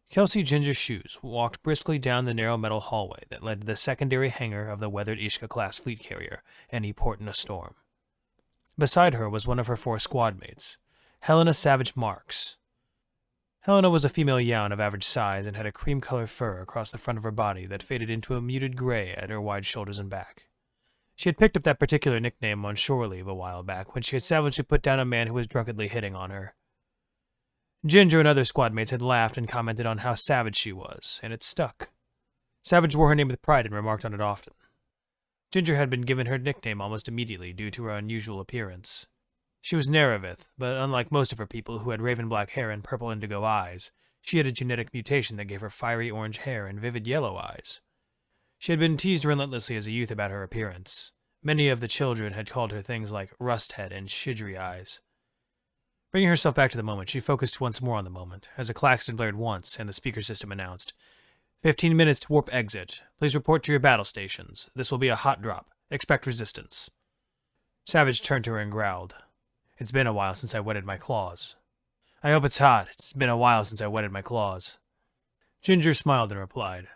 Kelsey Ginger's shoes walked briskly down the narrow metal hallway that led to the secondary hangar of the weathered Ishka-class fleet carrier, any port in a storm. Beside her was one of her 4 squad mates, Helena Savage Marks. Helena was a female yaun of average size and had a cream-colored fur across the front of her body that faded into a muted gray at her wide shoulders and back. She had picked up that particular nickname on shore leave a while back when she had savagely put down a man who was drunkenly hitting on her. Ginger and other squad mates had laughed and commented on how savage she was, and it stuck. Savage wore her name with pride and remarked on it often. Ginger had been given her nickname almost immediately due to her unusual appearance. She was Narrated, but unlike most of her people who had raven black hair and purple indigo eyes, she had a genetic mutation that gave her fiery orange hair and vivid yellow eyes. She had been teased relentlessly as a youth about her appearance. Many of the children had called her things like Rusthead and Shidry Eyes. Bringing herself back to the moment, she focused once more on the moment, as a klaxon blared once and the speaker system announced, 15 minutes to warp exit. Please report to your battle stations. This will be a hot drop. Expect resistance. Savage turned to her and growled, It's been a while since I wetted my claws. I hope it's hot. It's been a while since I wetted my claws. Ginger smiled and replied,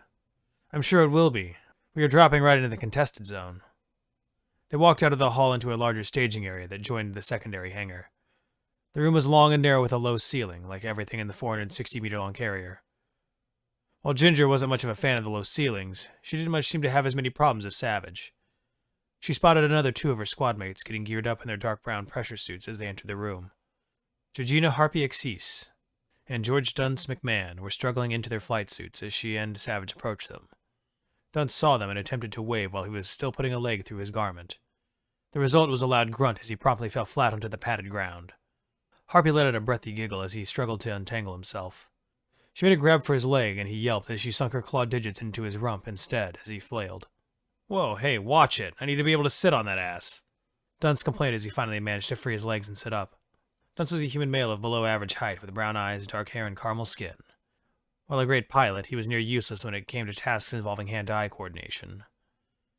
I'm sure it will be. We are dropping right into the contested zone. They walked out of the hall into a larger staging area that joined the secondary hangar. The room was long and narrow with a low ceiling, like everything in the 460-meter-long carrier. While Ginger wasn't much of a fan of the low ceilings, she didn't much seem to have as many problems as Savage. She spotted another 2 of her squad mates getting geared up in their dark brown pressure suits as they entered the room. Georgina Harpy Exis and George Dunce McMahon were struggling into their flight suits as she and Savage approached them. Dunce saw them and attempted to wave while he was still putting a leg through his garment. The result was a loud grunt as he promptly fell flat onto the padded ground. Harpy let out a breathy giggle as he struggled to untangle himself. She made a grab for his leg, and he yelped as she sunk her clawed digits into his rump instead as he flailed. Whoa, hey, watch it. I need to be able to sit on that ass. Dunce complained as he finally managed to free his legs and sit up. Dunce was a human male of below average height with brown eyes, dark hair, and caramel skin. While a great pilot, he was near useless when it came to tasks involving hand-eye coordination.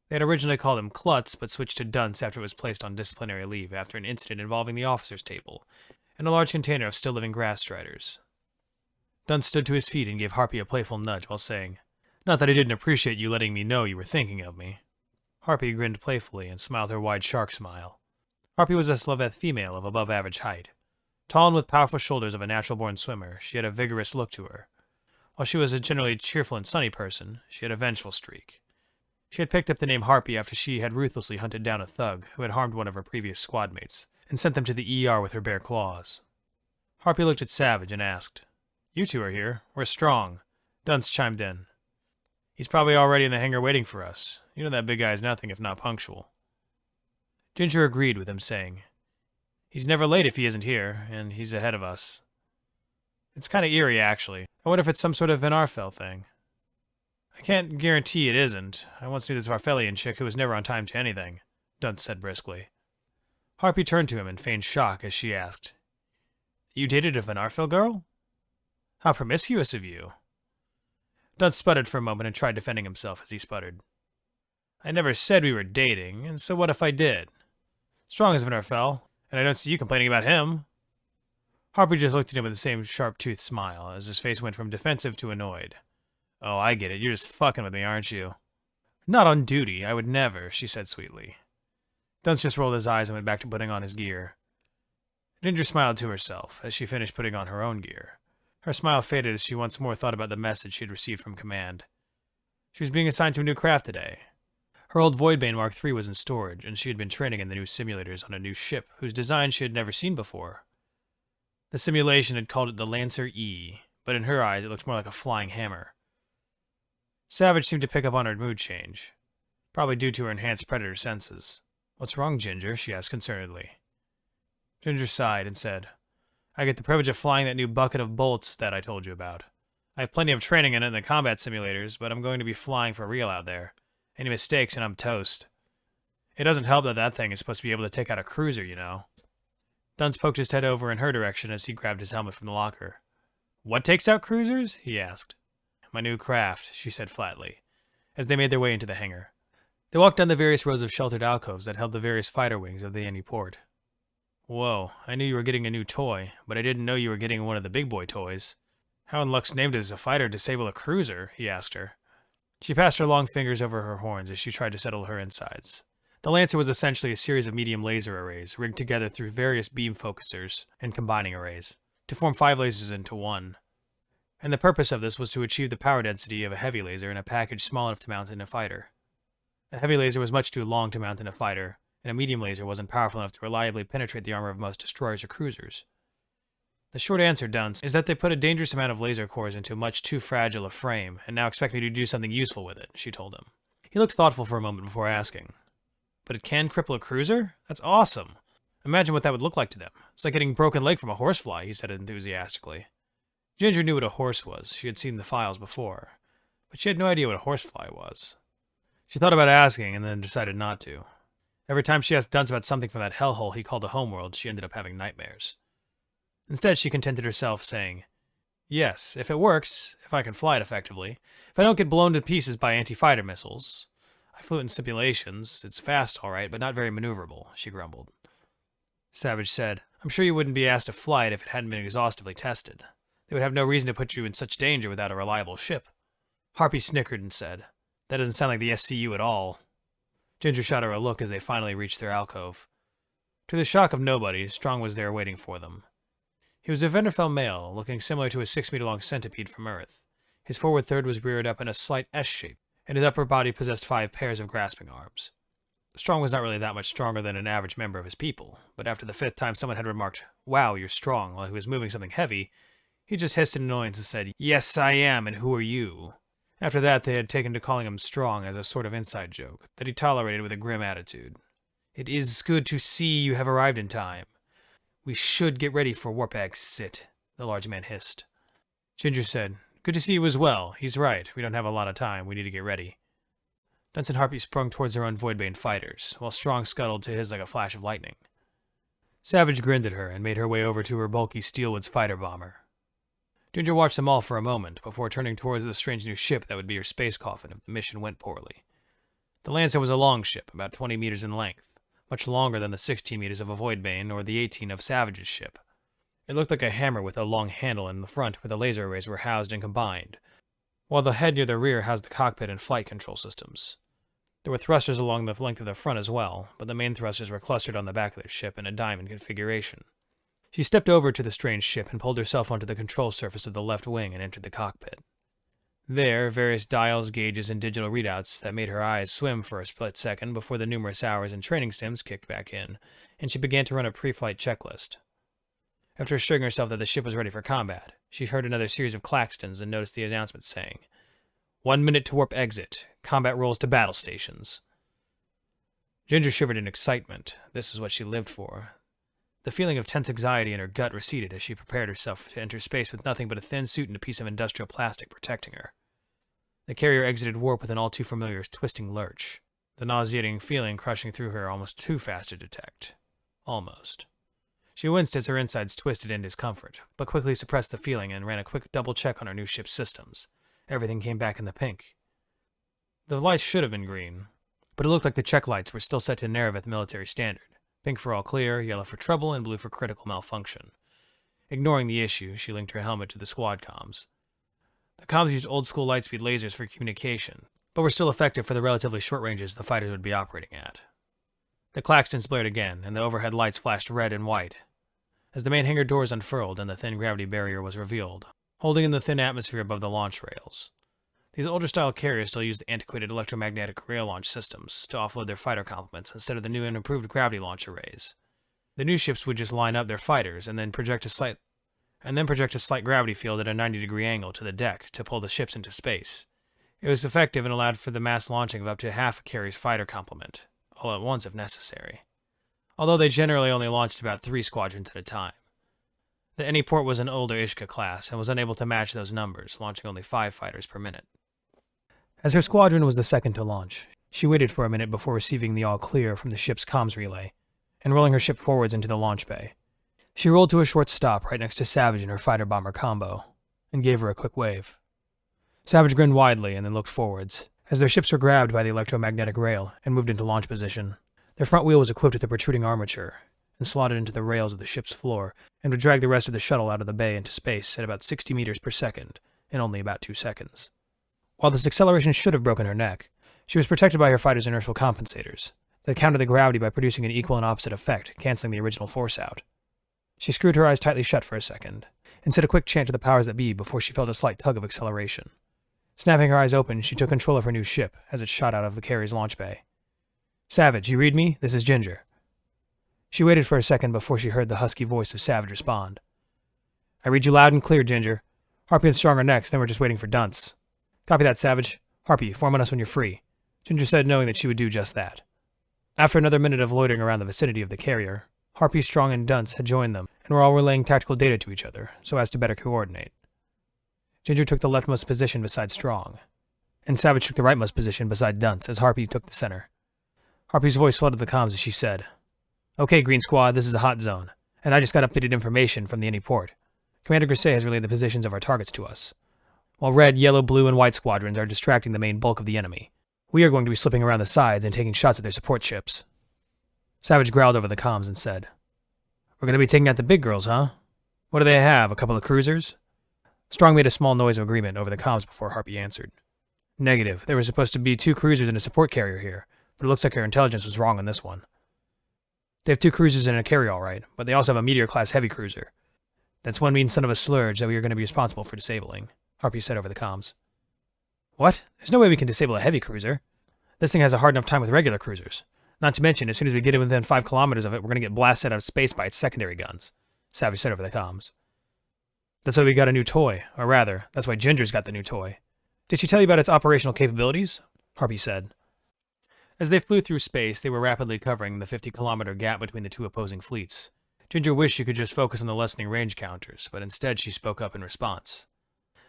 They had originally called him Klutz, but switched to Dunce after it was placed on disciplinary leave after an incident involving the officer's table and a large container of still-living grass striders. Dunce stood to his feet and gave Harpy a playful nudge while saying, Not that I didn't appreciate you letting me know you were thinking of me. Harpy grinned playfully and smiled her wide shark smile. Harpy was a Sloveth female of above-average height. Tall and with powerful shoulders of a natural-born swimmer, she had a vigorous look to her. While she was a generally cheerful and sunny person, she had a vengeful streak. She had picked up the name Harpy after she had ruthlessly hunted down a thug who had harmed one of her previous squad mates and sent them to the ER with her bare claws. Harpy looked at Savage and asked, You 2 are here. We're strong. Dunce chimed in. He's probably already in the hangar waiting for us. You know that big guy's nothing if not punctual. Ginger agreed with him, saying, He's never late if he isn't here, and he's ahead of us. It's kind of eerie, actually. I wonder if it's some sort of Van Arfel thing. I can't guarantee it isn't. I once knew this Varfelian chick who was never on time to anything, Dunce said briskly. Harpy turned to him in feigned shock as she asked, You dated a Van Arfel girl? How promiscuous of you. Dunce sputtered for a moment and tried defending himself as he sputtered. I never said we were dating, and so what if I did? Strong as Van Arfel, and I don't see you complaining about him. Harpy just looked at him with the same sharp-toothed smile as his face went from defensive to annoyed. Oh, I get it. You're just fucking with me, aren't you? Not on duty. I would never, she said sweetly. Dunce just rolled his eyes and went back to putting on his gear. Ginger smiled to herself as she finished putting on her own gear. Her smile faded as she once more thought about the message she had received from command. She was being assigned to a new craft today. Her old Voidbane Mark III was in storage, and she had been training in the new simulators on a new ship whose design she had never seen before. The simulation had called it the Lancer E, but in her eyes it looked more like a flying hammer. Savage seemed to pick up on her mood change, probably due to her enhanced predator senses. What's wrong, Ginger? She asked concernedly. Ginger sighed and said, I get the privilege of flying that new bucket of bolts that I told you about. I have plenty of training in it in the combat simulators, but I'm going to be flying for real out there. Any mistakes and I'm toast. It doesn't help that that thing is supposed to be able to take out a cruiser, you know. Dunce poked his head over in her direction as he grabbed his helmet from the locker. What takes out cruisers? He asked. My new craft, she said flatly, as they made their way into the hangar. They walked down the various rows of sheltered alcoves that held the various fighter wings of the Antiport. Whoa, I knew you were getting a new toy, but I didn't know you were getting one of the big boy toys. How in Luck's name does a fighter disable a cruiser? He asked her. She passed her long fingers over her horns as she tried to settle her insides. The Lancer was essentially a series of medium laser arrays rigged together through various beam focusers and combining arrays to form 5 lasers into one. And the purpose of this was to achieve the power density of a heavy laser in a package small enough to mount in a fighter. A heavy laser was much too long to mount in a fighter, and a medium laser wasn't powerful enough to reliably penetrate the armor of most destroyers or cruisers. The short answer, Dunce, is that they put a dangerous amount of laser cores into much too fragile a frame, and now expect me to do something useful with it, she told him. He looked thoughtful for a moment before asking. But it can cripple a cruiser? That's awesome! Imagine what that would look like to them. It's like getting a broken leg from a horsefly, he said enthusiastically. Ginger knew what a horse was. She had seen the files before. But she had no idea what a horsefly was. She thought about asking, and then decided not to. Every time she asked Dunce about something from that hellhole he called a homeworld, she ended up having nightmares. Instead, she contented herself, saying, "Yes, if it works, if I can fly it effectively, if I don't get blown to pieces by anti-fighter missiles. I flew it in simulations. It's fast, all right, but not very maneuverable," she grumbled. Savage said, "I'm sure you wouldn't be asked to fly it if it hadn't been exhaustively tested. They would have no reason to put you in such danger without a reliable ship." Harpy snickered and said, "That doesn't sound like the SCU at all." Ginger shot her a look as they finally reached their alcove. To the shock of nobody, Strong was there waiting for them. He was a Venderfell male, looking similar to a 6-meter-long centipede from Earth. His forward third was reared up in a slight S shape, and his upper body possessed 5 pairs of grasping arms. Strong was not really that much stronger than an average member of his people, but after the 5th time someone had remarked, "Wow, you're strong," while he was moving something heavy, he just hissed in annoyance and said, "Yes, I am, and who are you?" After that, they had taken to calling him Strong as a sort of inside joke, that he tolerated with a grim attitude. "It is good to see you have arrived in time. We should get ready for warp exit," the large man hissed. Ginger said, "Good to see you as well. He's right. We don't have a lot of time. We need to get ready." Dunce and Harpy sprung towards their own Voidbane fighters, while Strong scuttled to his like a flash of lightning. Savage grinned at her and made her way over to her bulky Steelwood's fighter bomber. Ginger watched them all for a moment before turning towards the strange new ship that would be her space coffin if the mission went poorly. The Lancer was a long ship, about 20 meters in length, much longer than the 16 meters of a Voidbane or the 18 of Savage's ship. It looked like a hammer with a long handle in the front where the laser arrays were housed and combined, while the head near the rear housed the cockpit and flight control systems. There were thrusters along the length of the front as well, but the main thrusters were clustered on the back of their ship in a diamond configuration. She stepped over to the strange ship and pulled herself onto the control surface of the left wing and entered the cockpit. There, various dials, gauges, and digital readouts that made her eyes swim for a split second before the numerous hours in training sims kicked back in, and she began to run a pre-flight checklist. After assuring herself that the ship was ready for combat, she heard another series of claxtons and noticed the announcement saying, "1 minute to warp exit. Combat rolls to battle stations." Ginger shivered in excitement. This is what she lived for. The feeling of tense anxiety in her gut receded as she prepared herself to enter space with nothing but a thin suit and a piece of industrial plastic protecting her. The carrier exited warp with an all-too-familiar twisting lurch, the nauseating feeling crushing through her almost too fast to detect. Almost. She winced as her insides twisted in discomfort, but quickly suppressed the feeling and ran a quick double check on her new ship's systems. Everything came back in the pink. The lights should have been green, but it looked like the check lights were still set to Narrated military standard. Pink for all clear, yellow for trouble, and blue for critical malfunction. Ignoring the issue, she linked her helmet to the squad comms. The comms used old-school lightspeed lasers for communication, but were still effective for the relatively short ranges the fighters would be operating at. The claxtons blared again, and the overhead lights flashed red and white. As the main hangar doors unfurled and the thin gravity barrier was revealed, holding in the thin atmosphere above the launch rails. These older-style carriers still used the antiquated electromagnetic rail launch systems to offload their fighter complements instead of the new and improved gravity launch arrays. The new ships would just line up their fighters and then project a slight gravity field at a 90-degree angle to the deck to pull the ships into space. It was effective and allowed for the mass launching of up to half a carrier's fighter complement, all at once if necessary. Although they generally only launched about 3 squadrons at a time. The Anyport was an older Ishka class and was unable to match those numbers, launching only 5 fighters per minute. As her squadron was the second to launch, she waited for a minute before receiving the all-clear from the ship's comms relay, and rolling her ship forwards into the launch bay. She rolled to a short stop right next to Savage and her fighter-bomber combo, and gave her a quick wave. Savage grinned widely and then looked forwards, as their ships were grabbed by the electromagnetic rail and moved into launch position. Their front wheel was equipped with a protruding armature, and slotted into the rails of the ship's floor, and would drag the rest of the shuttle out of the bay into space at about 60 meters per second in only about 2 seconds. While this acceleration should have broken her neck, she was protected by her fighter's inertial compensators that countered the gravity by producing an equal and opposite effect, canceling the original force out. She screwed her eyes tightly shut for a second, and said a quick chant to the powers that be before she felt a slight tug of acceleration. Snapping her eyes open, she took control of her new ship as it shot out of the carrier's launch bay. "Savage, you read me? This is Ginger." She waited for a second before she heard the husky voice of Savage respond. "I read you loud and clear, Ginger. Harpy and Strong are next, then we're just waiting for Dunce." "Copy that, Savage. Harpy, form on us when you're free," Ginger said, knowing that she would do just that. After another minute of loitering around the vicinity of the carrier, Harpy, Strong, and Dunce had joined them and were all relaying tactical data to each other so as to better coordinate. Ginger took the leftmost position beside Strong, and Savage took the rightmost position beside Dunce as Harpy took the center. Harpy's voice flooded the comms as she said, "Okay, Green Squad, this is a hot zone, and I just got updated information from the any port. Commander Grisey has relayed the positions of our targets to us. While red, yellow, blue, and white squadrons are distracting the main bulk of the enemy, we are going to be slipping around the sides and taking shots at their support ships." Savage growled over the comms and said, "We're going to be taking out the big girls, huh? What do they have, a couple of cruisers?" Strong made a small noise of agreement over the comms before Harpy answered. "Negative. There were supposed to be 2 cruisers and a support carrier here, but it looks like our intelligence was wrong on this one. They have 2 cruisers and a carrier, all right, but they also have a Meteor-class heavy cruiser. That's one mean son of a slurge that we are going to be responsible for disabling," Harpy said over the comms. "What? There's no way we can disable a heavy cruiser. This thing has a hard enough time with regular cruisers. Not to mention, as soon as we get it within 5 kilometers of it, we're going to get blasted out of space by its secondary guns," Savage said over the comms. "That's why we got a new toy, or rather, that's why Ginger's got the new toy. Did she tell you about its operational capabilities?" Harpy said. As they flew through space, they were rapidly covering the 50-kilometer gap between the 2 opposing fleets. Ginger wished she could just focus on the lessening range counters, but instead she spoke up in response.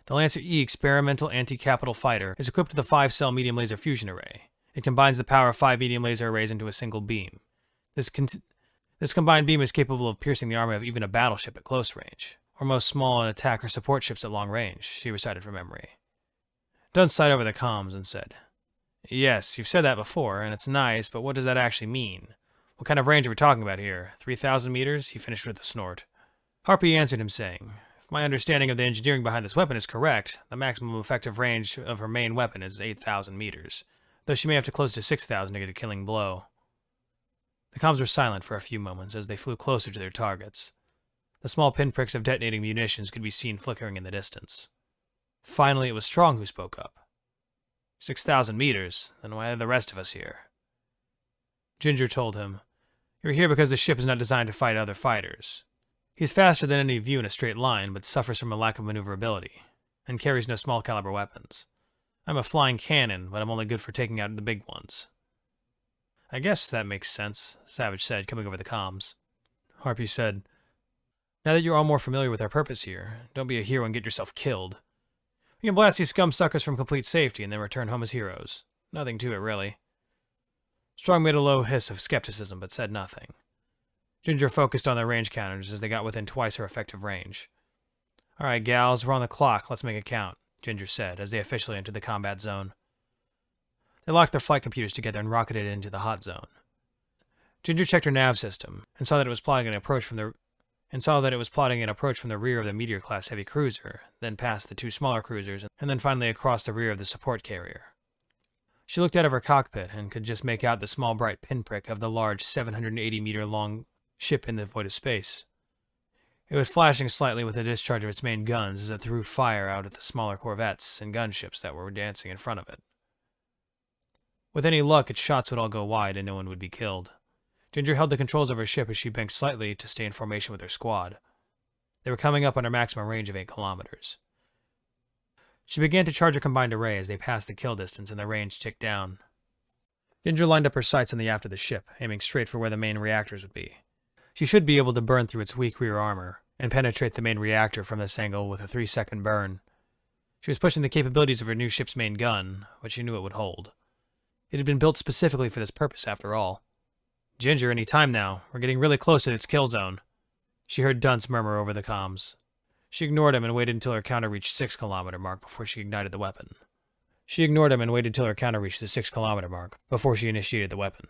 "The Lancer E experimental anti-capital fighter is equipped with a 5-cell medium laser fusion array. It combines the power of 5 medium laser arrays into a single beam. This combined beam is capable of piercing the armor of even a battleship at close range, or most small and attack or support ships at long range," she recited from memory. Dunn sighed over the comms and said, "Yes, you've said that before, and it's nice, but what does that actually mean? What kind of range are we talking about here? 3,000 meters? He finished with a snort. Harpy answered him saying, "If my understanding of the engineering behind this weapon is correct, the maximum effective range of her main weapon is 8,000 meters, though she may have to close to 6,000 to get a killing blow." The comms were silent for a few moments as they flew closer to their targets. The small pinpricks of detonating munitions could be seen flickering in the distance. Finally, it was Strong who spoke up. 6,000 meters? Then why are the rest of us here?" Ginger told him, "You're here because the ship is not designed to fight other fighters. He's faster than any of you in a straight line, but suffers from a lack of maneuverability, and carries no small caliber weapons. I'm a flying cannon, but I'm only good for taking out the big ones." "I guess that makes sense," Savage said, coming over the comms. Harpy said, "Now that you're all more familiar with our purpose here, don't be a hero and get yourself killed. We can blast these scum suckers from complete safety and then return home as heroes. Nothing to it, really." Strong made a low hiss of skepticism, but said nothing. Ginger focused on their range counters as they got within twice her effective range. "All right, gals, we're on the clock. Let's make it count," Ginger said as they officially entered the combat zone. They locked their flight computers together and rocketed into the hot zone. Ginger checked her nav system and saw that it was plotting an approach from the rear of the Meteor-class heavy cruiser, then past the 2 smaller cruisers, and then finally across the rear of the support carrier. She looked out of her cockpit and could just make out the small bright pinprick of the large 780-meter-long ship in the void of space. It was flashing slightly with the discharge of its main guns as it threw fire out at the smaller corvettes and gunships that were dancing in front of it. With any luck, its shots would all go wide and no one would be killed. Ginger held the controls of her ship as she banked slightly to stay in formation with her squad. They were coming up on her maximum range of 8 kilometers. She began to charge her combined array as they passed the kill distance and the range ticked down. Ginger lined up her sights on the aft of the ship, aiming straight for where the main reactors would be. She should be able to burn through its weak rear armor and penetrate the main reactor from this angle with a 3-second burn. She was pushing the capabilities of her new ship's main gun, but she knew it would hold. It had been built specifically for this purpose, after all. "Ginger, any time now. We're getting really close to its kill zone," she heard Dunce murmur over the comms. She ignored him and waited until her counter reached 6-kilometer mark before she ignited the weapon. She initiated the weapon.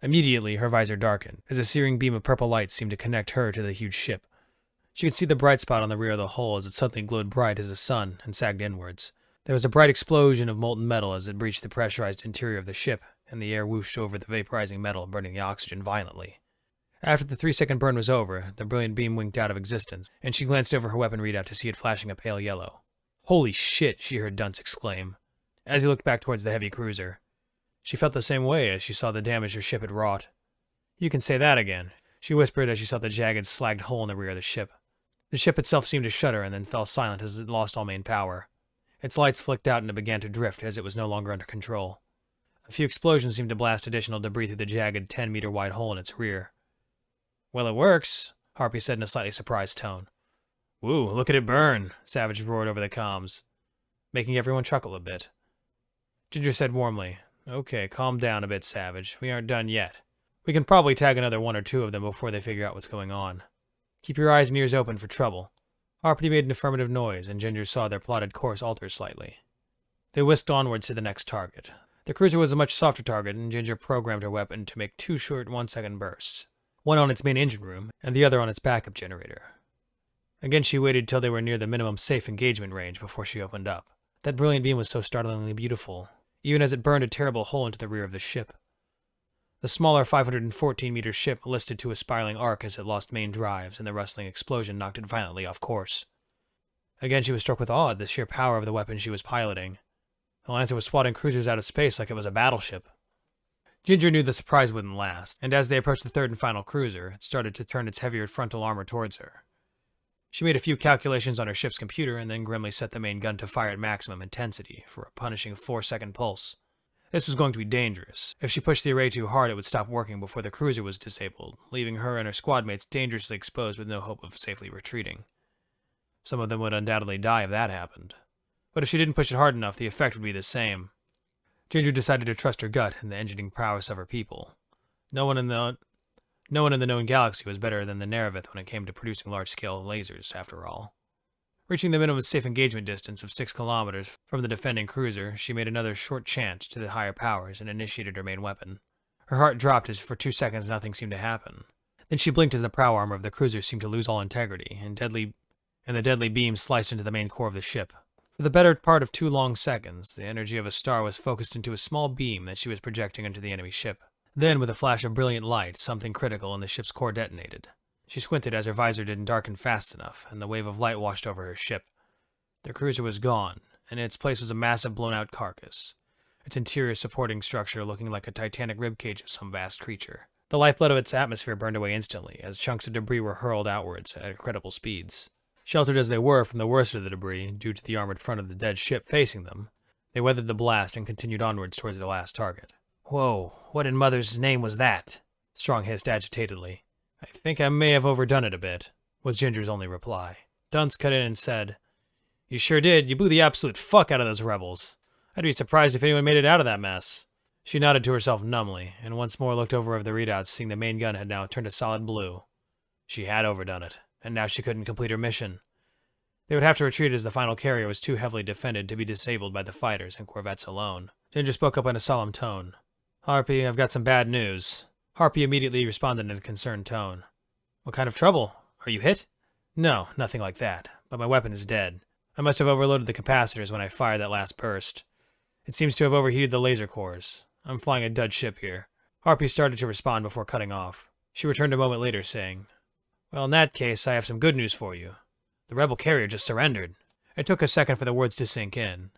Immediately, her visor darkened, as a searing beam of purple light seemed to connect her to the huge ship. She could see the bright spot on the rear of the hull as it suddenly glowed bright as the sun and sagged inwards. There was a bright explosion of molten metal as it breached the pressurized interior of the ship, and the air whooshed over the vaporizing metal, burning the oxygen violently. After the 3-second burn was over, the brilliant beam winked out of existence, and she glanced over her weapon readout to see it flashing a pale yellow. "Holy shit," she heard Dunce exclaim, as he looked back towards the heavy cruiser. She felt the same way as she saw the damage her ship had wrought. "You can say that again," she whispered as she saw the jagged, slagged hole in the rear of the ship. The ship itself seemed to shudder and then fell silent as it lost all main power. Its lights flicked out and it began to drift as it was no longer under control. A few explosions seemed to blast additional debris through the jagged 10-meter wide hole in its rear. "Well, it works," Harpy said in a slightly surprised tone. "Woo, look at it burn," Savage roared over the comms, making everyone chuckle a bit. Ginger said warmly, "Okay, calm down a bit, Savage. We aren't done yet. We can probably tag another 1 or 2 of them before they figure out what's going on. Keep your eyes and ears open for trouble." Harpy made an affirmative noise, and Ginger saw their plotted course alter slightly. They whisked onwards to the next target. The cruiser was a much softer target, and Ginger programmed her weapon to make 2 short 1-second bursts, one on its main engine room, and the other on its backup generator. Again she waited till they were near the minimum safe engagement range before she opened up. That brilliant beam was so startlingly beautiful, even as it burned a terrible hole into the rear of the ship. The smaller 514-meter ship listed to a spiraling arc as it lost main drives, and the rustling explosion knocked it violently off course. Again she was struck with awe at the sheer power of the weapon she was piloting. The Lancer was swatting cruisers out of space like it was a battleship. Ginger knew the surprise wouldn't last, and as they approached the third and final cruiser, it started to turn its heavier frontal armor towards her. She made a few calculations on her ship's computer and then grimly set the main gun to fire at maximum intensity for a punishing 4-second pulse. This was going to be dangerous. If she pushed the array too hard, it would stop working before the cruiser was disabled, leaving her and her squad mates dangerously exposed with no hope of safely retreating. Some of them would undoubtedly die if that happened. But if she didn't push it hard enough, the effect would be the same. Ginger decided to trust her gut and the engineering prowess of her people. No one in the known galaxy was better than the narrated when it came to producing large-scale lasers, after all. Reaching the minimum safe engagement distance of 6 kilometers from the defending cruiser, she made another short chant to the higher powers and initiated her main weapon. Her heart dropped as for 2 seconds nothing seemed to happen. Then she blinked as the prow armor of the cruiser seemed to lose all integrity, and the deadly beam sliced into the main core of the ship. For the better part of 2 long seconds, the energy of a star was focused into a small beam that she was projecting into the enemy ship. Then, with a flash of brilliant light, something critical in the ship's core detonated. She squinted as her visor didn't darken fast enough, and the wave of light washed over her ship. The cruiser was gone, and in its place was a massive blown-out carcass, its interior supporting structure looking like a titanic ribcage of some vast creature. The lifeblood of its atmosphere burned away instantly, as chunks of debris were hurled outwards at incredible speeds. Sheltered as they were from the worst of the debris, due to the armored front of the dead ship facing them, they weathered the blast and continued onwards towards the last target. "Whoa, what in mother's name was that?" Strong hissed agitatedly. "I think I may have overdone it a bit," was Ginger's only reply. Dunce cut in and said, "You sure did. You blew the absolute fuck out of those rebels. I'd be surprised if anyone made it out of that mess." She nodded to herself numbly, and once more looked over the readouts, seeing the main gun had now turned a solid blue. She had overdone it, and now she couldn't complete her mission. They would have to retreat as the final carrier was too heavily defended to be disabled by the fighters and corvettes alone. Ginger spoke up in a solemn tone. "Harpy, I've got some bad news." Harpy immediately responded in a concerned tone. "What kind of trouble? Are you hit?" "No, nothing like that, but my weapon is dead. I must have overloaded the capacitors when I fired that last burst. It seems to have overheated the laser cores. I'm flying a dud ship here." Harpy started to respond before cutting off. She returned a moment later, saying, "Well, in that case, I have some good news for you. The rebel carrier just surrendered." It took a second for the words to sink in.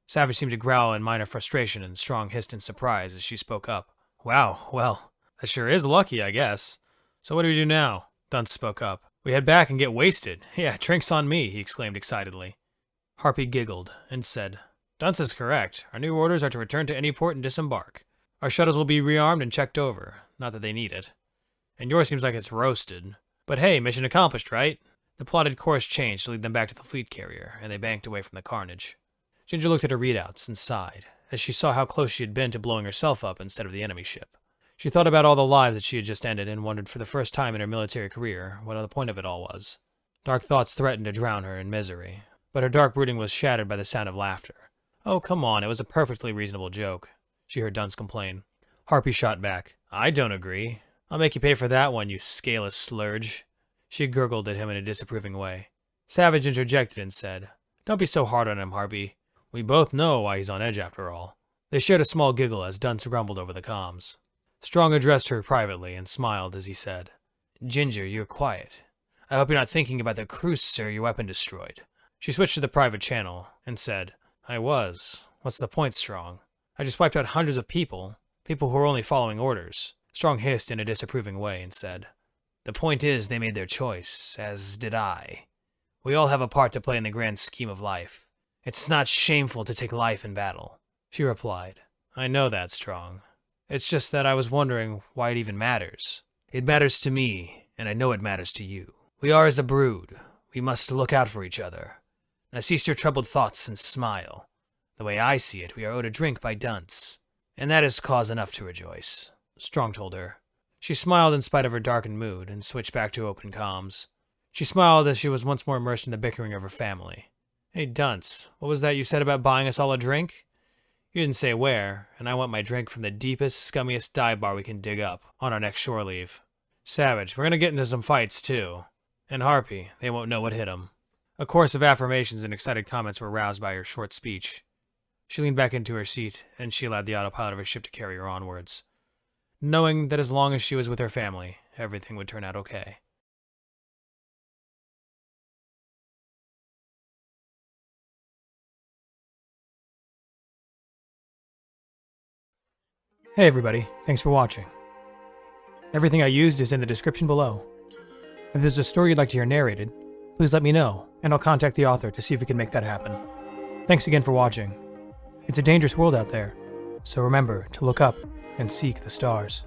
Savage seemed to growl in minor frustration, and Strong hissed in surprise as she spoke up. "Wow, well, that sure is lucky, I guess. So what do we do now?" Dunce spoke up. "We head back and get wasted. Yeah, drinks on me," he exclaimed excitedly. Harpy giggled and said, "Dunce is correct. Our new orders are to return to any port and disembark. Our shuttles will be rearmed and checked over. Not that they need it. And yours seems like it's roasted. But hey, mission accomplished, right?" The plotted course changed to lead them back to the fleet carrier, and they banked away from the carnage. Ginger looked at her readouts and sighed, as she saw how close she had been to blowing herself up instead of the enemy ship. She thought about all the lives that she had just ended and wondered for the first time in her military career what the point of it all was. Dark thoughts threatened to drown her in misery, but her dark brooding was shattered by the sound of laughter. "Oh, come on, it was a perfectly reasonable joke," she heard Dunce complain. Harpy shot back. I don't agree. I'll make you pay for that one, you scaleless slurge. She gurgled at him in a disapproving way. Savage interjected and said, Don't be so hard on him, Harpy. We both know why he's on edge after all. They shared a small giggle as Dunce grumbled over the comms. Strong addressed her privately and smiled as he said, Ginger, you're quiet. I hope you're not thinking about the cruiser your weapon destroyed. She switched to the private channel and said, I was. What's the point, Strong? I just wiped out hundreds of people who were only following orders. Strong hissed in a disapproving way and said, The point is they made their choice, as did I. We all have a part to play in the grand scheme of life. It's not shameful to take life in battle. She replied, I know that, Strong. It's just that I was wondering why it even matters. It matters to me, and I know it matters to you. We are as a brood. We must look out for each other. Now cease your troubled thoughts and smile. The way I see it, we are owed a drink by Dunce. And that is cause enough to rejoice, Strong told her. She smiled in spite of her darkened mood and switched back to open comms. She smiled as she was once more immersed in the bickering of her family. Hey, Dunce, what was that you said about buying us all a drink? You didn't say where, and I want my drink from the deepest, scummiest dive bar we can dig up on our next shore leave. Savage, we're gonna get into some fights, too. And Harpy, they won't know what hit 'em. A chorus of affirmations and excited comments were roused by her short speech. She leaned back into her seat, and she allowed the autopilot of her ship to carry her onwards, knowing that as long as she was with her family, everything would turn out okay. Hey everybody, thanks for watching. Everything I used is in the description below. If there's a story you'd like to hear narrated, please let me know, and I'll contact the author to see if we can make that happen. Thanks again for watching. It's a dangerous world out there, so remember to look up and seek the stars.